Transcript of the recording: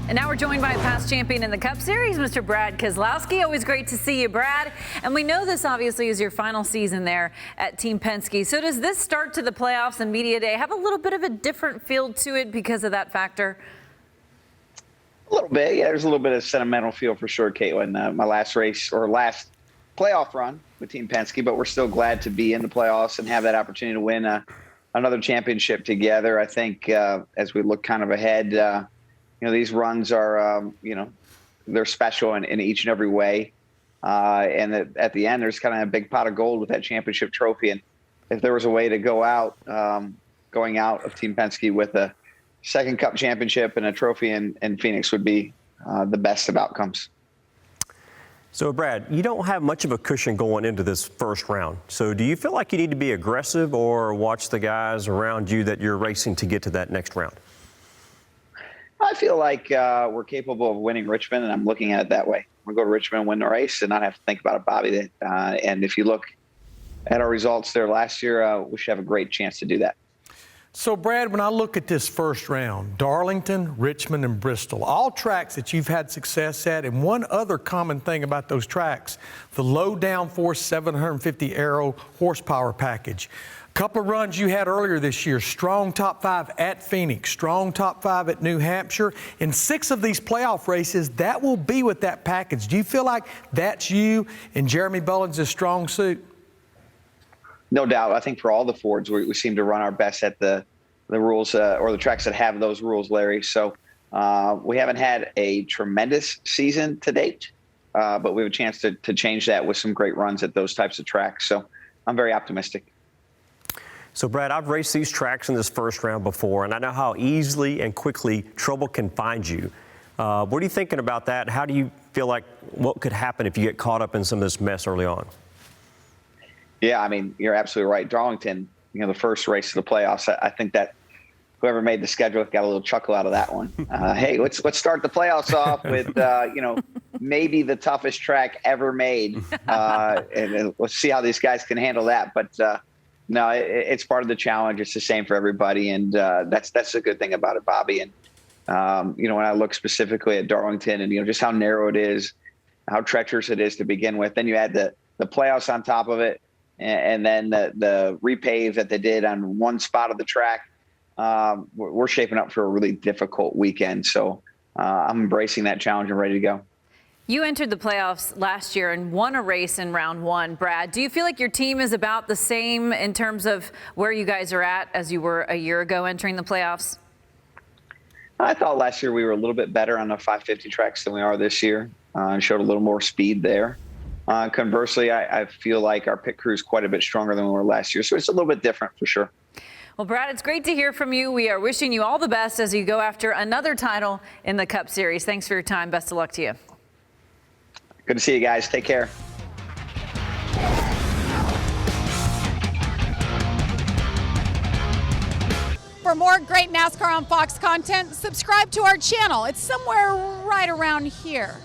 And now we're joined by a past champion in the Cup Series, Mr. Brad Keselowski. Always great to see you, Brad. And we know this obviously is your final season there at Team Penske. So does this start to the playoffs and media day have a little bit of a different feel to it because of that factor? A little bit, yeah. There's a little bit of sentimental feel for sure, Kaitlyn. My last race or last playoff run with Team Penske, but we're still glad to be in the playoffs and have that opportunity to win another championship together. I think as we look kind of ahead, these runs are, they're special in each and every way. And at the end, there's kind of a big pot of gold with that championship trophy. And if there was a way to go out, going out of Team Penske with a second Cup championship and a trophy in Phoenix would be the best of outcomes. So, Brad, you don't have much of a cushion going into this first round. So do you feel like you need to be aggressive or watch the guys around you that you're racing to get to that next round? I feel like we're capable of winning Richmond, and I'm looking at it that way. We'll go to Richmond and win the race and not have to think about it, Bobby. And if you look at our results there last year, we should have a great chance to do that. So, Brad, when I look at this first round, Darlington, Richmond, and Bristol, all tracks that you've had success at, and one other common thing about those tracks, the low downforce 750 aero horsepower package. A couple of runs you had earlier this year, strong top 5 at Phoenix, strong top 5 at New Hampshire. In 6 of these playoff races, that will be with that package. Do you feel like that's you and Jeremy Bullins' strong suit? No doubt. I think for all the Fords, we seem to run our best at the rules or the tracks that have those rules, Larry. So we haven't had a tremendous season to date, but we have a chance to change that with some great runs at those types of tracks. So I'm very optimistic. So, Brad, I've raced these tracks in this first round before, and I know how easily and quickly trouble can find you. What are you thinking about that? How do you feel like what could happen if you get caught up in some of this mess early on? Yeah, I mean, you're absolutely right. Darlington, the first race of the playoffs, I think that whoever made the schedule got a little chuckle out of that one. Hey, let's start the playoffs off with, maybe the toughest track ever made. And let's see how these guys can handle that. But no, it's part of the challenge. It's the same for everybody. And that's a good thing about it, Bobby. And, when I look specifically at Darlington and, just how narrow it is, how treacherous it is to begin with, then you add the playoffs on top of it. And then the repave that they did on one spot of the track, we're shaping up for a really difficult weekend. So I'm embracing that challenge and ready to go. You entered the playoffs last year and won a race in round 1, Brad. Do you feel like your team is about the same in terms of where you guys are at as you were a year ago entering the playoffs? I thought last year we were a little bit better on the 550 tracks than we are this year and showed a little more speed there. Conversely, I feel like our pit crew is quite a bit stronger than we were last year. So it's a little bit different for sure. Well, Brad, it's great to hear from you. We are wishing you all the best as you go after another title in the Cup Series. Thanks for your time. Best of luck to you. Good to see you guys. Take care. For more great NASCAR on Fox content, subscribe to our channel. It's somewhere right around here.